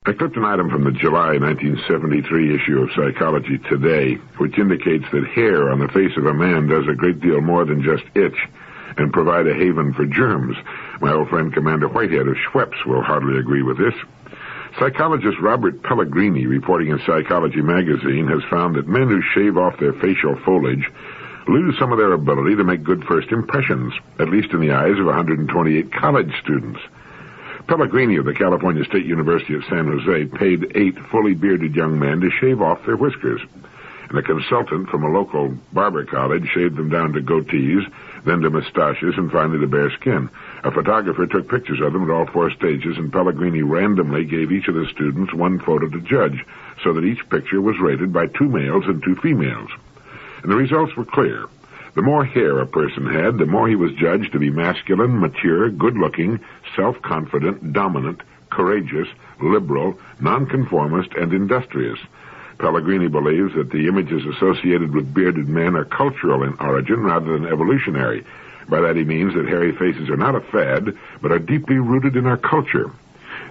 I clipped an item from the July 1973 issue of Psychology Today, which indicates that hair on the face of a man does a great deal more than just itch and provide a haven for germs. My old friend Commander Whitehead of Schweppes will hardly agree with this. Psychologist Robert Pellegrini, reporting in Psychology magazine, has found that men who shave off their facial foliage lose some of their ability to make good first impressions, at least in the eyes of 128 college students. Pellegrini of the California State University at San Jose paid 8 fully bearded young men to shave off their whiskers, and a consultant from a local barber college shaved them down to goatees, then to mustaches, and finally to bare skin. A photographer took pictures of them at all 4 stages, and Pellegrini randomly gave each of the students one photo to judge, so that each picture was rated by 2 males and 2 females. And the results were clear. The more hair a person had, the more he was judged to be masculine, mature, good-looking, self-confident, dominant, courageous, liberal, nonconformist, and industrious. Pellegrini believes that the images associated with bearded men are cultural in origin rather than evolutionary. By that he means that hairy faces are not a fad, but are deeply rooted in our culture.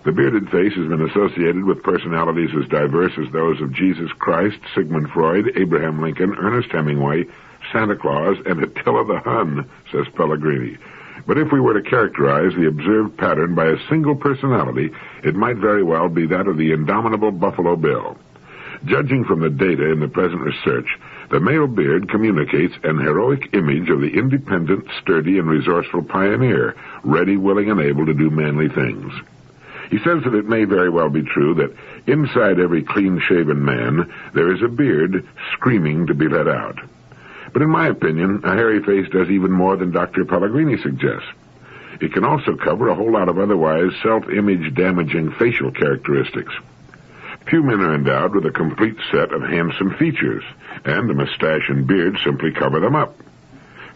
The bearded face has been associated with personalities as diverse as those of Jesus Christ, Sigmund Freud, Abraham Lincoln, Ernest Hemingway, Santa Claus, and Attila the Hun, says Pellegrini. But if we were to characterize the observed pattern by a single personality, it might very well be that of the indomitable Buffalo Bill. Judging from the data in the present research, the male beard communicates an heroic image of the independent, sturdy, and resourceful pioneer, ready, willing, and able to do manly things. He says that it may very well be true that inside every clean-shaven man there is a beard screaming to be let out. But in my opinion, a hairy face does even more than Dr. Pellegrini suggests. It can also cover a whole lot of otherwise self-image damaging facial characteristics. Few men are endowed with a complete set of handsome features, and the mustache and beard simply cover them up.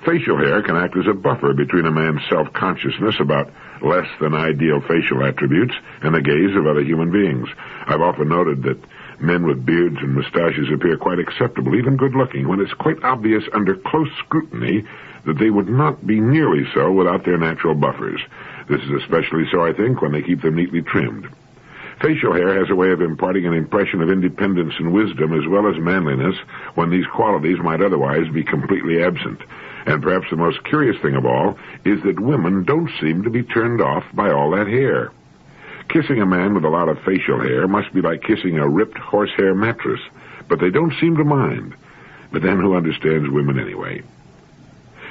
Facial hair can act as a buffer between a man's self-consciousness about less than ideal facial attributes and the gaze of other human beings. I've often noted that men with beards and mustaches appear quite acceptable, even good-looking, when it's quite obvious under close scrutiny that they would not be nearly so without their natural buffers. This is especially so, I think, when they keep them neatly trimmed. Facial hair has a way of imparting an impression of independence and wisdom as well as manliness when these qualities might otherwise be completely absent. And perhaps the most curious thing of all is that women don't seem to be turned off by all that hair. Kissing a man with a lot of facial hair must be like kissing a ripped horsehair mattress, but they don't seem to mind. But then who understands women anyway?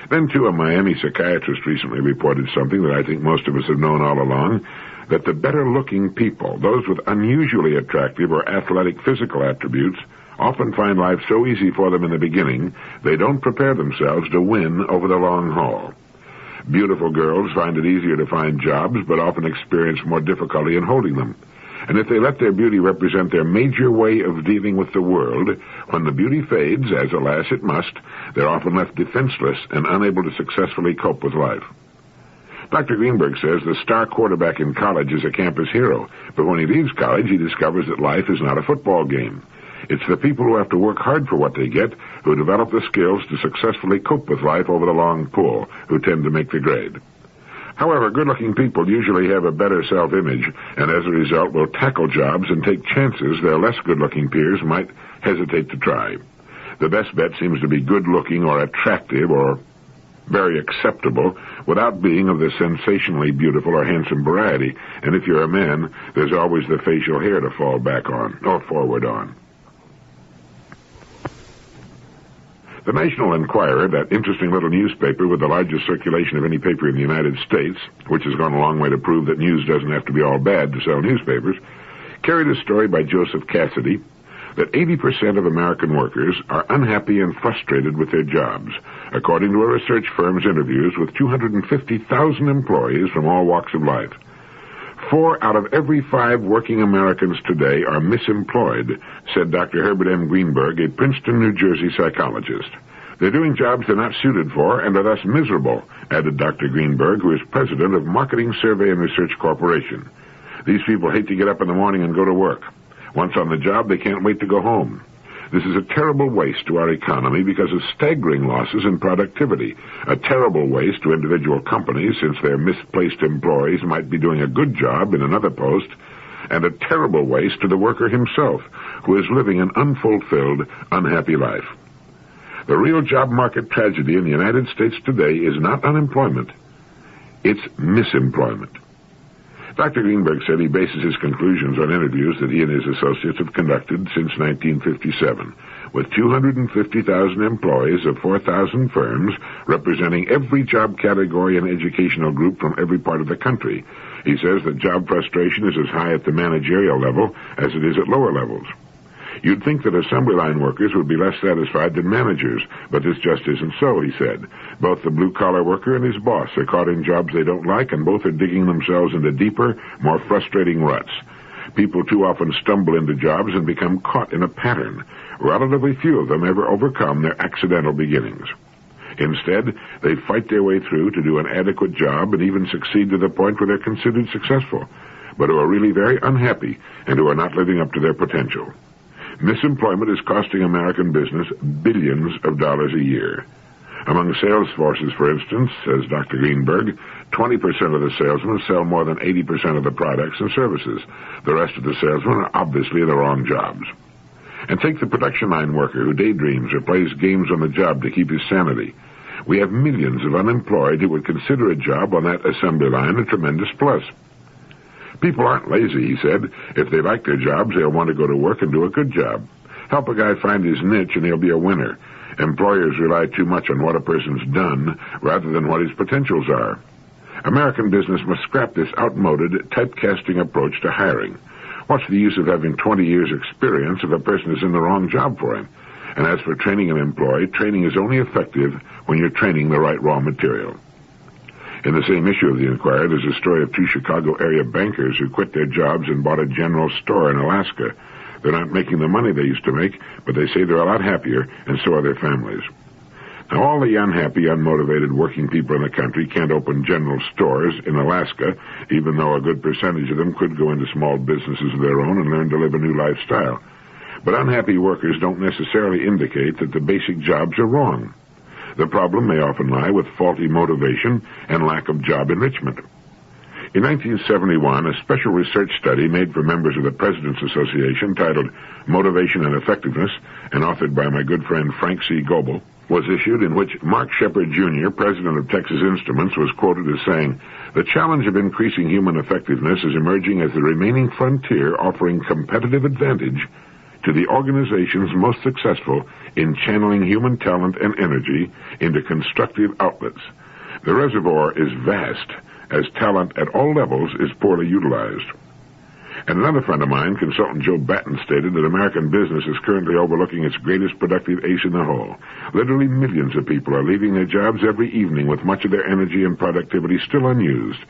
Then, too, a Miami psychiatrist recently reported something that I think most of us have known all along, that the better-looking people, those with unusually attractive or athletic physical attributes, often find life so easy for them in the beginning, they don't prepare themselves to win over the long haul. Beautiful girls find it easier to find jobs, but often experience more difficulty in holding them. And if they let their beauty represent their major way of dealing with the world, when the beauty fades, as alas it must, they're often left defenseless and unable to successfully cope with life. Dr. Greenberg says the star quarterback in college is a campus hero, but when he leaves college, he discovers that life is not a football game. It's the people who have to work hard for what they get, who develop the skills to successfully cope with life over the long pull, who tend to make the grade. However, good-looking people usually have a better self-image, and as a result will tackle jobs and take chances their less good-looking peers might hesitate to try. The best bet seems to be good-looking or attractive or very acceptable without being of the sensationally beautiful or handsome variety, and if you're a man, there's always the facial hair to fall back on, or forward on. The National Enquirer, that interesting little newspaper with the largest circulation of any paper in the United States, which has gone a long way to prove that news doesn't have to be all bad to sell newspapers, carried a story by Joseph Cassidy that 80% of American workers are unhappy and frustrated with their jobs, according to a research firm's interviews with 250,000 employees from all walks of life. 4 out of every 5 working Americans today are misemployed, said Dr. Herbert M. Greenberg, a Princeton, New Jersey psychologist. They're doing jobs they're not suited for and are thus miserable, added Dr. Greenberg, who is president of Marketing Survey and Research Corporation. These people hate to get up in the morning and go to work. Once on the job, they can't wait to go home. This is a terrible waste to our economy because of staggering losses in productivity, a terrible waste to individual companies since their misplaced employees might be doing a good job in another post, and a terrible waste to the worker himself, who is living an unfulfilled, unhappy life. The real job market tragedy in the United States today is not unemployment, it's misemployment. Dr. Greenberg said he bases his conclusions on interviews that he and his associates have conducted since 1957, with 250,000 employees of 4,000 firms representing every job category and educational group from every part of the country. He says that job frustration is as high at the managerial level as it is at lower levels. You'd think that assembly line workers would be less satisfied than managers, but this just isn't so, he said. Both the blue-collar worker and his boss are caught in jobs they don't like, and both are digging themselves into deeper, more frustrating ruts. People too often stumble into jobs and become caught in a pattern. Relatively few of them ever overcome their accidental beginnings. Instead, they fight their way through to do an adequate job and even succeed to the point where they're considered successful, but who are really very unhappy and who are not living up to their potential. Misemployment is costing American business billions of dollars a year. Among sales forces, for instance, says Dr. Greenberg, 20% of the salesmen sell more than 80% of the products and services. The rest of the salesmen are obviously in the wrong jobs. And take the production line worker who daydreams or plays games on the job to keep his sanity. We have millions of unemployed who would consider a job on that assembly line a tremendous plus. People aren't lazy, he said. If they like their jobs, they'll want to go to work and do a good job. Help a guy find his niche and he'll be a winner. Employers rely too much on what a person's done rather than what his potentials are. American business must scrap this outmoded, typecasting approach to hiring. What's the use of having 20 years' experience if a person is in the wrong job for him? And as for training an employee, training is only effective when you're training the right raw material. In the same issue of the Inquirer, there's a story of two Chicago area bankers who quit their jobs and bought a general store in Alaska. They're not making the money they used to make, but they say they're a lot happier, and so are their families. Now, all the unhappy, unmotivated working people in the country can't open general stores in Alaska, even though a good percentage of them could go into small businesses of their own and learn to live a new lifestyle. But unhappy workers don't necessarily indicate that the basic jobs are wrong. The problem may often lie with faulty motivation and lack of job enrichment. In 1971, a special research study made for members of the President's Association titled Motivation and Effectiveness and authored by my good friend Frank C. Goebel was issued, in which Mark Shepard, Jr., president of Texas Instruments, was quoted as saying, "The challenge of increasing human effectiveness is emerging as the remaining frontier offering competitive advantage to the organizations most successful in channeling human talent and energy into constructive outlets. The reservoir is vast, as talent at all levels is poorly utilized." And another friend of mine, consultant Joe Batten, stated that American business is currently overlooking its greatest productive ace in the hole. Literally millions of people are leaving their jobs every evening with much of their energy and productivity still unused.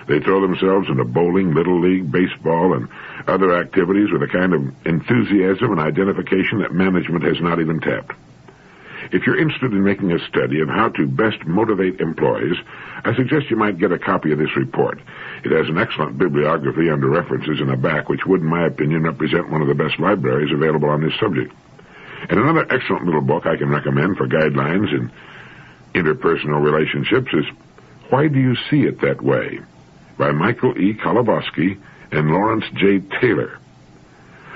They throw themselves into bowling, little league, baseball, and other activities with a kind of enthusiasm and identification that management has not even tapped. If you're interested in making a study of how to best motivate employees, I suggest you might get a copy of this report. It has an excellent bibliography under references in the back, which would, in my opinion, represent one of the best libraries available on this subject. And another excellent little book I can recommend for guidelines in interpersonal relationships is Why Do You See It That Way? By Michael E. Kolobowski and Lawrence J. Taylor.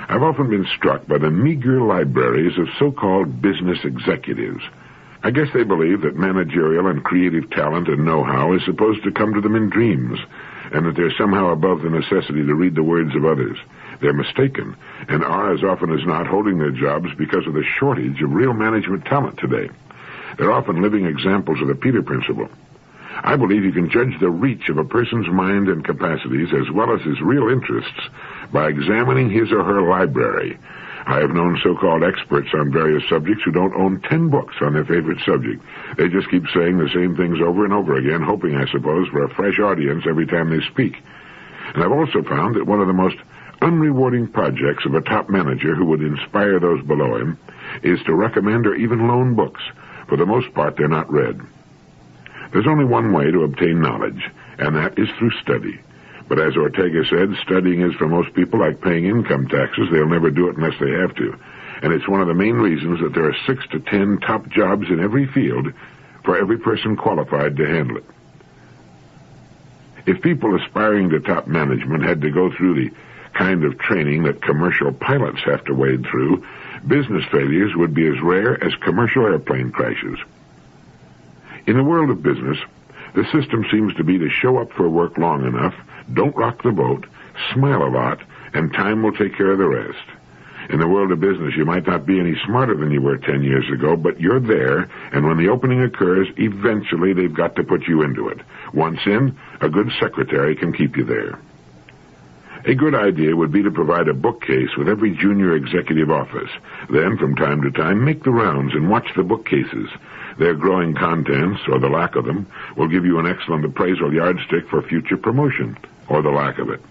I've often been struck by the meager libraries of so-called business executives. I guess they believe that managerial and creative talent and know-how is supposed to come to them in dreams, and that they're somehow above the necessity to read the words of others. They're mistaken, and are as often as not holding their jobs because of the shortage of real management talent today. They're often living examples of the Peter Principle. I believe you can judge the reach of a person's mind and capacities as well as his real interests by examining his or her library. I have known so-called experts on various subjects who don't own 10 books on their favorite subject. They just keep saying the same things over and over again, hoping, I suppose, for a fresh audience every time they speak. And I've also found that one of the most unrewarding projects of a top manager who would inspire those below him is to recommend or even loan books. For the most part, they're not read. There's only one way to obtain knowledge, and that is through study. But as Ortega said, studying is for most people like paying income taxes. They'll never do it unless they have to. And it's one of the main reasons that there are 6 to 10 top jobs in every field for every person qualified to handle it. If people aspiring to top management had to go through the kind of training that commercial pilots have to wade through, business failures would be as rare as commercial airplane crashes. In the world of business, the system seems to be to show up for work long enough, don't rock the boat, smile a lot, and time will take care of the rest. In the world of business, you might not be any smarter than you were 10 years ago, but you're there, and when the opening occurs, eventually they've got to put you into it. Once in, a good secretary can keep you there. A good idea would be to provide a bookcase with every junior executive office. Then, from time to time, make the rounds and watch the bookcases. Their growing contents, or the lack of them, will give you an excellent appraisal yardstick for future promotion, or the lack of it.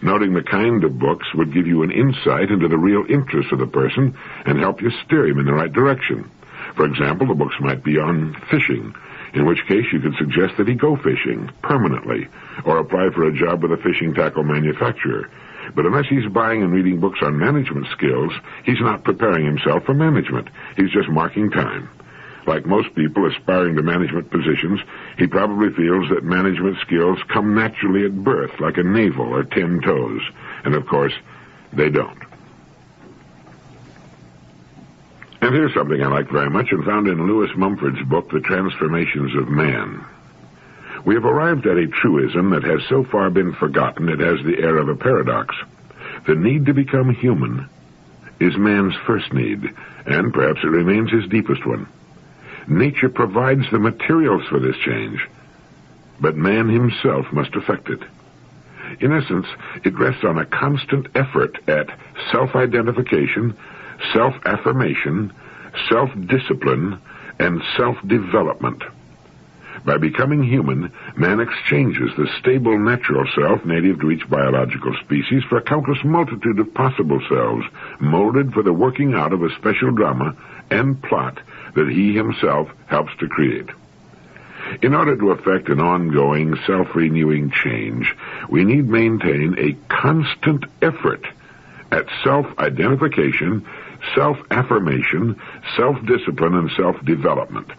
Noting the kind of books would give you an insight into the real interests of the person and help you steer him in the right direction. For example, the books might be on fishing, in which case you could suggest that he go fishing permanently, or apply for a job with a fishing tackle manufacturer. But unless he's buying and reading books on management skills, he's not preparing himself for management. He's just marking time. Like most people aspiring to management positions, he probably feels that management skills come naturally at birth, like a navel or 10 toes. And of course, they don't. And here's something I like very much and found in Lewis Mumford's book, The Transformations of Man. We have arrived at a truism that has so far been forgotten it has the air of a paradox. The need to become human is man's first need, and perhaps it remains his deepest one. Nature provides the materials for this change, but man himself must effect it. In essence, it rests on a constant effort at self-identification, self-affirmation, self-discipline, and self-development. By becoming human, man exchanges the stable natural self native to each biological species for a countless multitude of possible selves, molded for the working out of a special drama and plot that he himself helps to create. In order to effect an ongoing, self-renewing change, we need maintain a constant effort at self-identification, self-affirmation, self-discipline, and self-development.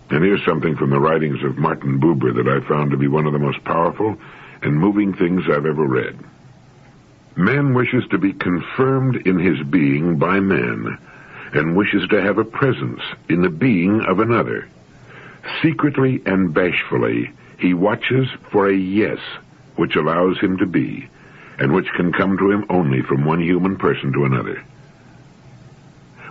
And here's something from the writings of Martin Buber that I found to be one of the most powerful and moving things I've ever read. Man wishes to be confirmed in his being by man, and wishes to have a presence in the being of another. Secretly and bashfully, he watches for a yes, which allows him to be, and which can come to him only from one human person to another.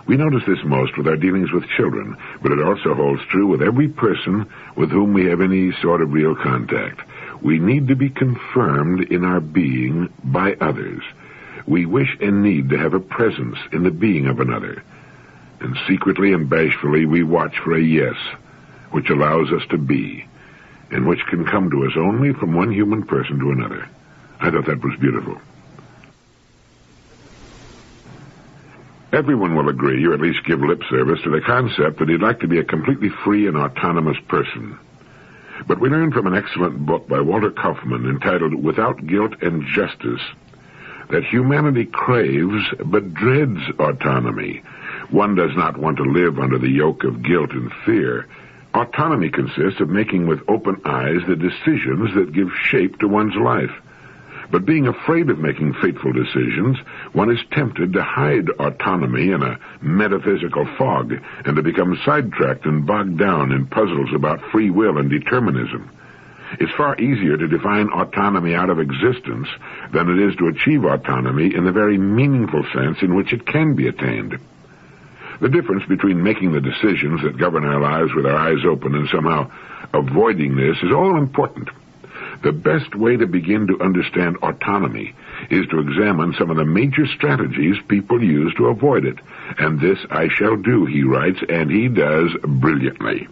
We notice this most with our dealings with children, but it also holds true with every person with whom we have any sort of real contact. We need to be confirmed in our being by others. We wish and need to have a presence in the being of another. And secretly and bashfully we watch for a yes, which allows us to be, and which can come to us only from one human person to another. I thought that was beautiful. Everyone will agree, or at least give lip service, to the concept that he'd like to be a completely free and autonomous person. But we learn from an excellent book by Walter Kaufmann entitled Without Guilt and Justice that humanity craves but dreads autonomy. One does not want to live under the yoke of guilt and fear. Autonomy consists of making with open eyes the decisions that give shape to one's life. But being afraid of making fateful decisions, one is tempted to hide autonomy in a metaphysical fog and to become sidetracked and bogged down in puzzles about free will and determinism. It's far easier to define autonomy out of existence than it is to achieve autonomy in the very meaningful sense in which it can be attained. The difference between making the decisions that govern our lives with our eyes open and somehow avoiding this is all important. The best way to begin to understand autonomy is to examine some of the major strategies people use to avoid it. And this I shall do, he writes, and he does brilliantly.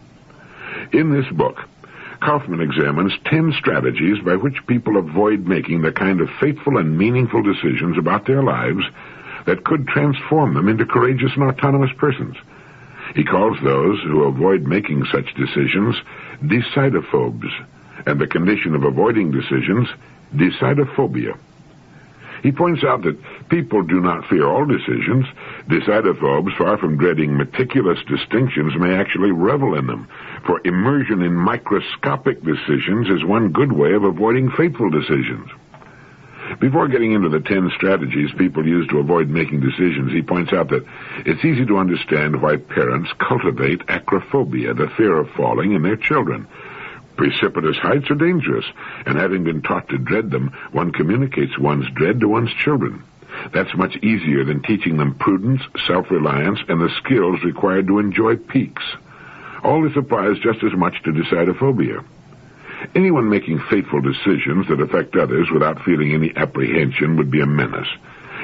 In this book, Kaufmann examines 10 strategies by which people avoid making the kind of faithful and meaningful decisions about their lives that could transform them into courageous and autonomous persons. He calls those who avoid making such decisions decidophobes, and the condition of avoiding decisions, decidophobia. He points out that people do not fear all decisions, Decidophobes, far from dreading meticulous distinctions, may actually revel in them, for immersion in microscopic decisions is one good way of avoiding fateful decisions. Before getting into the 10 strategies people use to avoid making decisions, he points out that it's easy to understand why parents cultivate acrophobia, the fear of falling, in their children. Precipitous heights are dangerous, and having been taught to dread them, one communicates one's dread to one's children. That's much easier than teaching them prudence, self-reliance, and the skills required to enjoy peaks. All this applies just as much to decidophobia. Anyone making fateful decisions that affect others without feeling any apprehension would be a menace.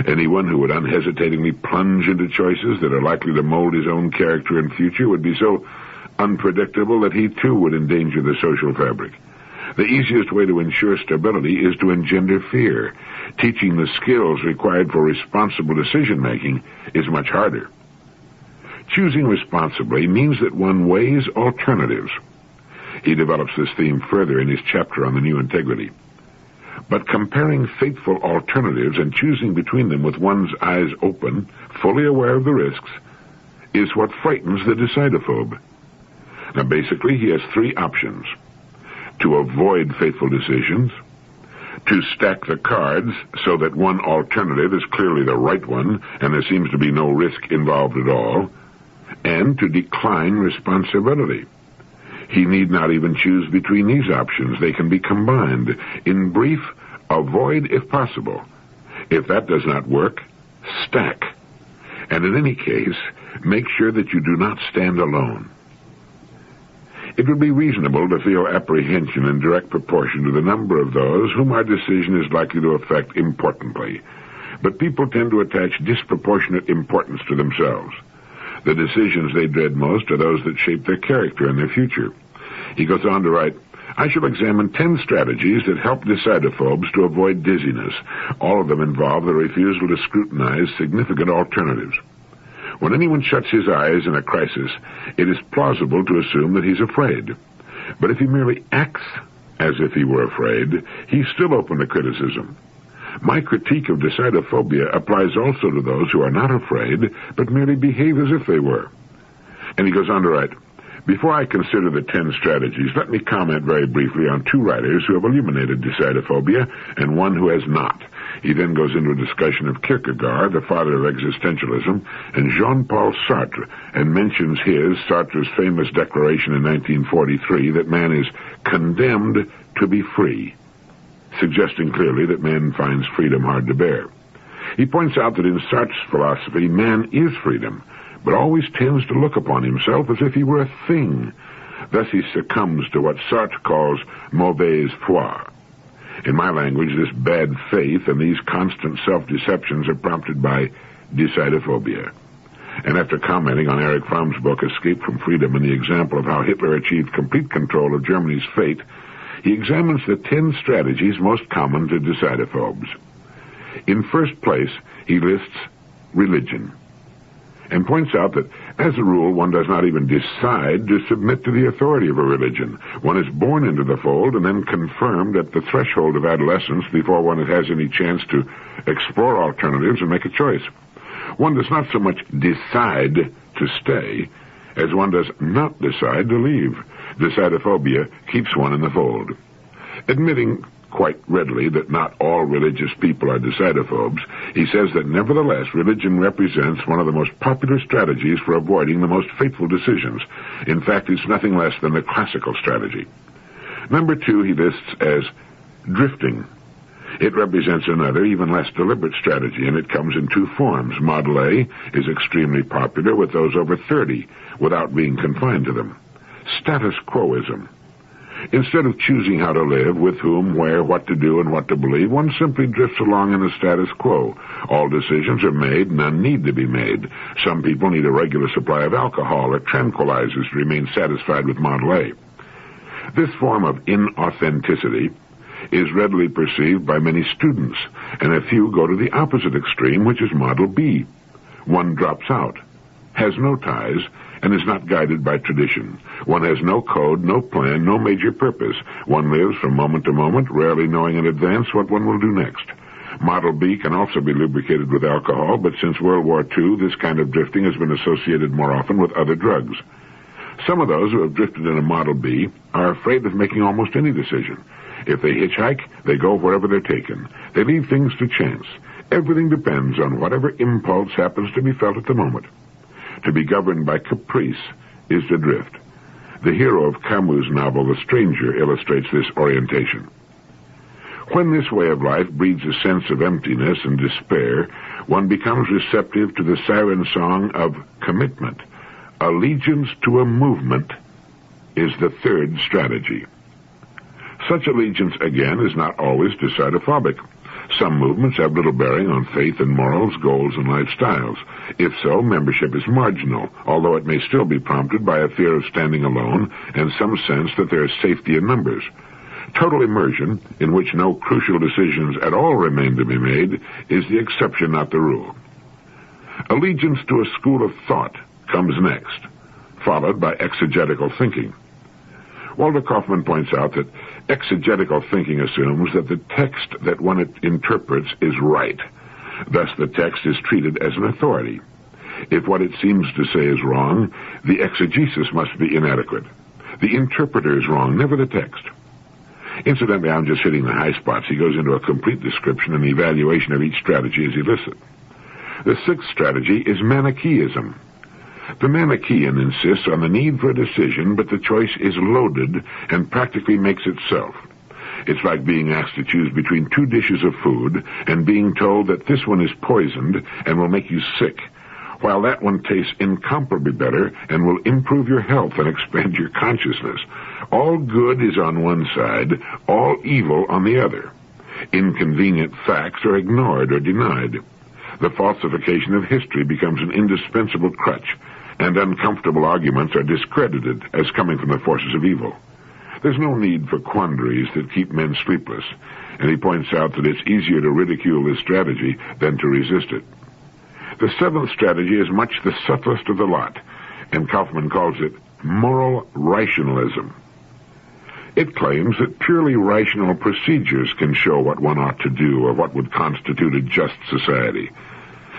Anyone who would unhesitatingly plunge into choices that are likely to mold his own character and future would be so unpredictable that he too would endanger the social fabric. The easiest way to ensure stability is to engender fear. Teaching the skills required for responsible decision-making is much harder. Choosing responsibly means that one weighs alternatives. He develops this theme further in his chapter on the new integrity. But comparing fateful alternatives and choosing between them with one's eyes open, fully aware of the risks, is what frightens the decidophobe. Now, basically, he has 3 options: to avoid fateful decisions, to stack the cards so that one alternative is clearly the right one and there seems to be no risk involved at all, and to decline responsibility. He need not even choose between these options. They can be combined. In brief, avoid if possible. If that does not work, stack. And in any case, make sure that you do not stand alone. It would be reasonable to feel apprehension in direct proportion to the number of those whom our decision is likely to affect importantly. But people tend to attach disproportionate importance to themselves. The decisions they dread most are those that shape their character and their future. He goes on to write, I shall examine 10 strategies that help decidophobes to avoid dizziness. All of them involve the refusal to scrutinize significant alternatives. When anyone shuts his eyes in a crisis, it is plausible to assume that he's afraid. But if he merely acts as if he were afraid, he's still open to criticism. My critique of decidophobia applies also to those who are not afraid, but merely behave as if they were. And he goes on to write, before I consider the 10 strategies, let me comment very briefly on 2 writers who have eliminated decidophobia and one who has not. He then goes into a discussion of Kierkegaard, the father of existentialism, and Jean-Paul Sartre, and mentions Sartre's famous declaration in 1943 that man is condemned to be free, suggesting clearly that man finds freedom hard to bear. He points out that in Sartre's philosophy, man is freedom, but always tends to look upon himself as if he were a thing. Thus he succumbs to what Sartre calls mauvaise foi. In my language, this bad faith and these constant self-deceptions are prompted by decidophobia. And after commenting on Erich Fromm's book, Escape from Freedom, and the example of how Hitler achieved complete control of Germany's fate, he examines the 10 strategies most common to decidophobes. In first place, he lists religion, and points out that, as a rule, one does not even decide to submit to the authority of a religion. One is born into the fold and then confirmed at the threshold of adolescence before one has any chance to explore alternatives and make a choice. One does not so much decide to stay as one does not decide to leave. Decidophobia keeps one in the fold. Admitting quite readily that not all religious people are decidophobes, he says that nevertheless religion represents one of the most popular strategies for avoiding the most fateful decisions. In fact, it's nothing less than the classical strategy. Number 2 he lists as drifting. It represents another, even less deliberate strategy, and it comes in 2 forms. Model A is extremely popular with those over 30, without being confined to them. Status quoism. Instead of choosing how to live, with whom, where, what to do, and what to believe, one simply drifts along in the status quo. All decisions are made, none need to be made. Some people need a regular supply of alcohol or tranquilizers to remain satisfied with Model A. This form of inauthenticity is readily perceived by many students, and a few go to the opposite extreme, which is Model B. One drops out, has no ties, and is not guided by tradition. One has no code, no plan, no major purpose. One lives from moment to moment, rarely knowing in advance what one will do next. Model B can also be lubricated with alcohol, but since World War II, this kind of drifting has been associated more often with other drugs. Some of those who have drifted in a Model B are afraid of making almost any decision. If they hitchhike, they go wherever they're taken. They leave things to chance. Everything depends on whatever impulse happens to be felt at the moment. To be governed by caprice is to drift. The hero of Camus' novel, The Stranger, illustrates this orientation. When this way of life breeds a sense of emptiness and despair, one becomes receptive to the siren song of commitment. Allegiance to a movement is the third strategy. Such allegiance, again, is not always decidophobic. Some movements have little bearing on faith and morals, goals, and lifestyles. If so, membership is marginal, although it may still be prompted by a fear of standing alone and some sense that there is safety in numbers. Total immersion, in which no crucial decisions at all remain to be made, is the exception, not the rule. Allegiance to a school of thought comes next, followed by exegetical thinking. Walter Kaufman points out that exegetical thinking assumes that the text that one interprets is right. Thus, the text is treated as an authority. If what it seems to say is wrong, the exegesis must be inadequate. The interpreter is wrong, never the text. Incidentally, I'm just hitting the high spots. He goes into a complete description and evaluation of each strategy as he lists it. The sixth strategy is Manichaeism. The Manichaean insists on the need for a decision, but the choice is loaded and practically makes itself. It's like being asked to choose between two dishes of food and being told that this one is poisoned and will make you sick, while that one tastes incomparably better and will improve your health and expand your consciousness. All good is on one side, all evil on the other. Inconvenient facts are ignored or denied. The falsification of history becomes an indispensable crutch, and uncomfortable arguments are discredited as coming from the forces of evil. There's no need for quandaries that keep men sleepless, and he points out that it's easier to ridicule this strategy than to resist it. The seventh strategy is much the subtlest of the lot, and Kaufman calls it moral rationalism. It claims that purely rational procedures can show what one ought to do or what would constitute a just society.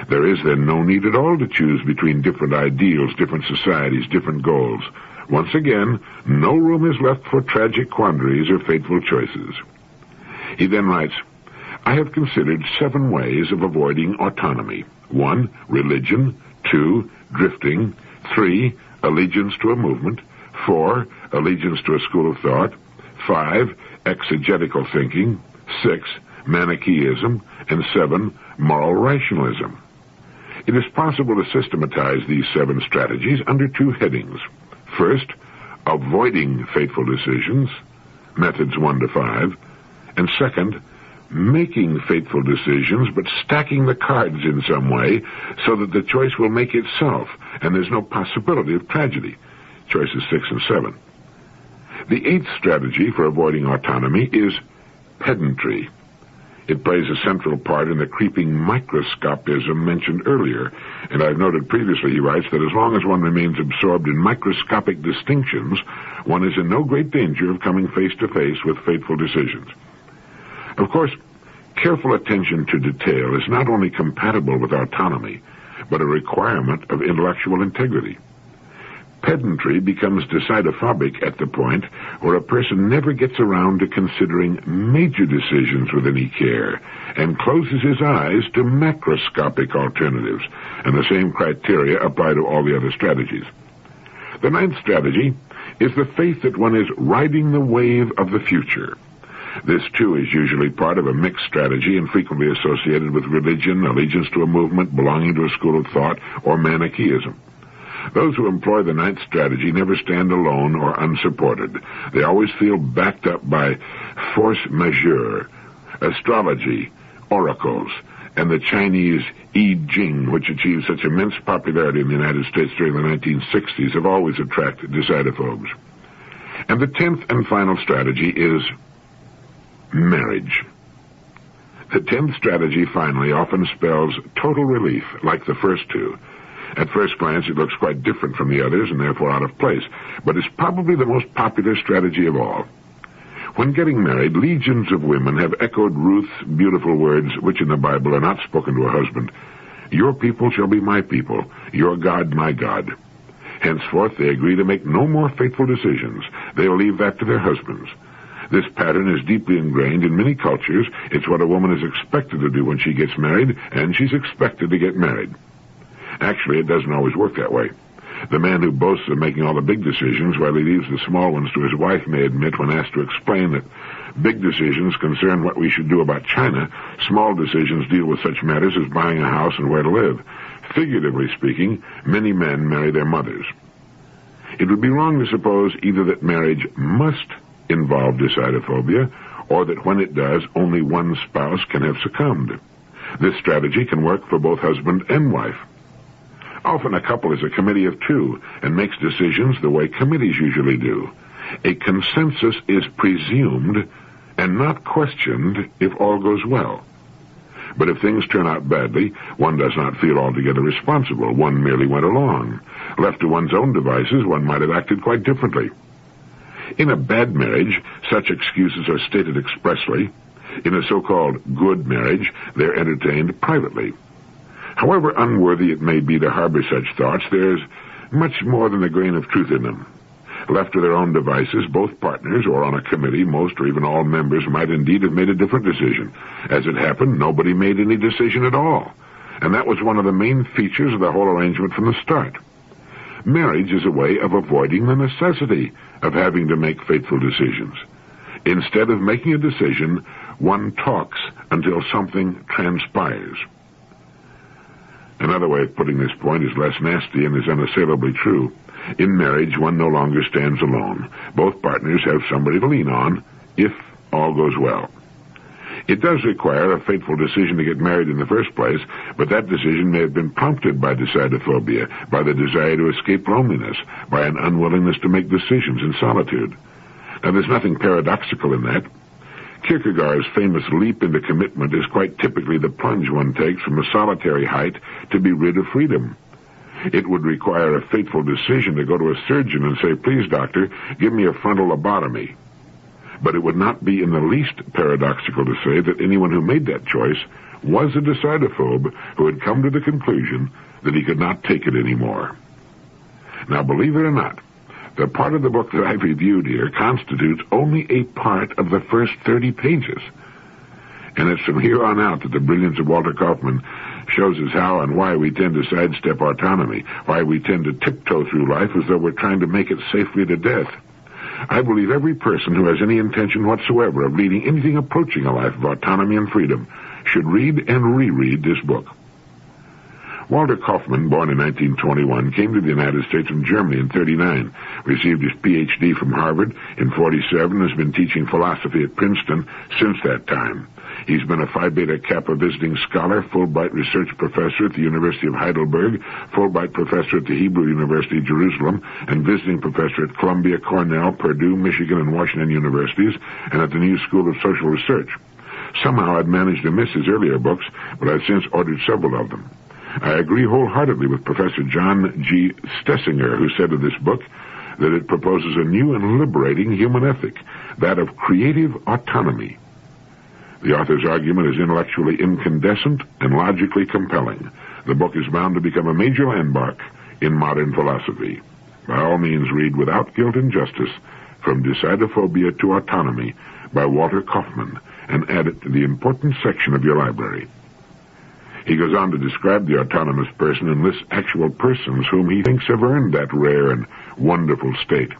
There is then no need at all to choose between different ideals, different societies, different goals. Once again, no room is left for tragic quandaries or fateful choices. He then writes, I have considered 7 ways of avoiding autonomy. 1, religion. 2, drifting. 3, allegiance to a movement. 4, allegiance to a school of thought. 5, exegetical thinking. 6, Manichaeism. And 7, moral rationalism. It is possible to systematize these 7 strategies under 2 headings. First, avoiding fateful decisions, methods 1 to 5. And second, making fateful decisions, but stacking the cards in some way so that the choice will make itself, and there's no possibility of tragedy. Choices 6 and 7. The 8th strategy for avoiding autonomy is pedantry. It plays a central part in the creeping microscopism mentioned earlier, and I've noted previously, he writes, that as long as one remains absorbed in microscopic distinctions, one is in no great danger of coming face to face with fateful decisions. Of course, careful attention to detail is not only compatible with autonomy, but a requirement of intellectual integrity. Pedantry becomes decidophobic at the point where a person never gets around to considering major decisions with any care and closes his eyes to macroscopic alternatives, and the same criteria apply to all the other strategies. The 9th strategy is the faith that one is riding the wave of the future. This, too, is usually part of a mixed strategy and frequently associated with religion, allegiance to a movement, belonging to a school of thought, or Manichaeism. Those who employ the 9th strategy never stand alone or unsupported. They always feel backed up by force majeure, astrology, oracles, and the Chinese I Ching, which achieved such immense popularity in the United States during the 1960s, have always attracted decidophobes. And the 10th and final strategy is marriage. The 10th strategy, finally, often spells total relief, like the first 2. At first glance, it looks quite different from the others and therefore out of place, but is probably the most popular strategy of all. When getting married, legions of women have echoed Ruth's beautiful words, which in the Bible are not spoken to a husband. Your people shall be my people, your God my God. Henceforth they agree to make no more fateful decisions. They'll leave that to their husbands. This pattern is deeply ingrained in many cultures. It's what a woman is expected to do when she gets married, and she's expected to get married. Actually, it doesn't always work that way. The man who boasts of making all the big decisions while he leaves the small ones to his wife may admit, when asked to explain, that big decisions concern what we should do about China. Small decisions deal with such matters as buying a house and where to live. Figuratively speaking, many men marry their mothers. It would be wrong to suppose either that marriage must involve decidophobia, or that when it does, only one spouse can have succumbed. This strategy can work for both husband and wife. Often a couple is a committee of two and makes decisions the way committees usually do. A consensus is presumed and not questioned if all goes well. But if things turn out badly, one does not feel altogether responsible. One merely went along. Left to one's own devices, one might have acted quite differently. In a bad marriage, such excuses are stated expressly. In a so-called good marriage, they're entertained privately. However unworthy it may be to harbor such thoughts, there's much more than a grain of truth in them. Left to their own devices, both partners, or on a committee, most or even all members might indeed have made a different decision. As it happened, nobody made any decision at all. And that was one of the main features of the whole arrangement from the start. Marriage is a way of avoiding the necessity of having to make fateful decisions. Instead of making a decision, one talks until something transpires. Another way of putting this point is less nasty and is unassailably true. In marriage, one no longer stands alone. Both partners have somebody to lean on, if all goes well. It does require a fateful decision to get married in the first place, but that decision may have been prompted by decidophobia, by the desire to escape loneliness, by an unwillingness to make decisions in solitude. Now, there's nothing paradoxical in that. Kierkegaard's famous leap into commitment is quite typically the plunge one takes from a solitary height to be rid of freedom. It would require a fateful decision to go to a surgeon and say, "Please, doctor, give me a frontal lobotomy." But it would not be in the least paradoxical to say that anyone who made that choice was a decidophobe who had come to the conclusion that he could not take it anymore. Now, believe it or not, the part of the book that I've reviewed here constitutes only a part of the first 30 pages. And it's from here on out that the brilliance of Walter Kaufman shows us how and why we tend to sidestep autonomy, why we tend to tiptoe through life as though we're trying to make it safely to death. I believe every person who has any intention whatsoever of leading anything approaching a life of autonomy and freedom should read and reread this book. Walter Kaufman, born in 1921, came to the United States from Germany in 1939, received his Ph.D. from Harvard in 1947, has been teaching philosophy at Princeton since that time. He's been a Phi Beta Kappa visiting scholar, Fulbright research professor at the University of Heidelberg, Fulbright professor at the Hebrew University, Jerusalem, and visiting professor at Columbia, Cornell, Purdue, Michigan, and Washington universities, and at the New School of Social Research. Somehow I'd managed to miss his earlier books, but I've since ordered several of them. I agree wholeheartedly with Professor John G. Stessinger, who said of this book that it proposes a new and liberating human ethic, that of creative autonomy. The author's argument is intellectually incandescent and logically compelling. The book is bound to become a major landmark in modern philosophy. By all means, read Without Guilt and Justice, From Decidophobia to Autonomy by Walter Kaufman, and add it to the important section of your library. He goes on to describe the autonomous person and lists actual persons whom he thinks have earned that rare and wonderful state.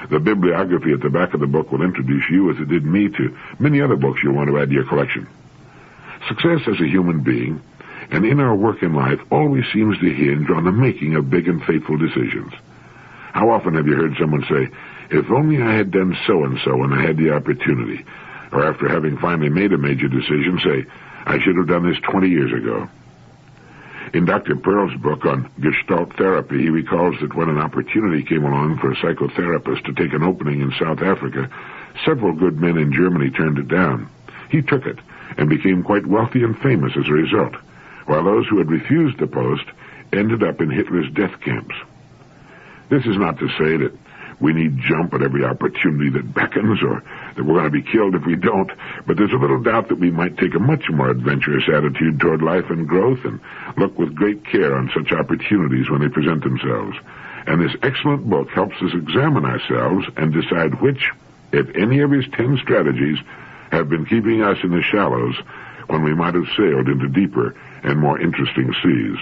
The bibliography at the back of the book will introduce you, as it did me, to many other books you'll want to add to your collection. Success as a human being, and in our work in life, always seems to hinge on the making of big and fateful decisions. How often have you heard someone say, "If only I had done so-and-so when I had the opportunity," or after having finally made a major decision, say, "I should have done this 20 years ago." In Dr. Pearl's book on Gestalt therapy, he recalls that when an opportunity came along for a psychotherapist to take an opening in South Africa, several good men in Germany turned it down. He took it and became quite wealthy and famous as a result, while those who had refused the post ended up in Hitler's death camps. This is not to say that we need jump at every opportunity that beckons, or that we're going to be killed if we don't, but there's a little doubt that we might take a much more adventurous attitude toward life and growth and look with great care on such opportunities when they present themselves. And this excellent book helps us examine ourselves and decide which, if any of his 10 strategies, have been keeping us in the shallows when we might have sailed into deeper and more interesting seas.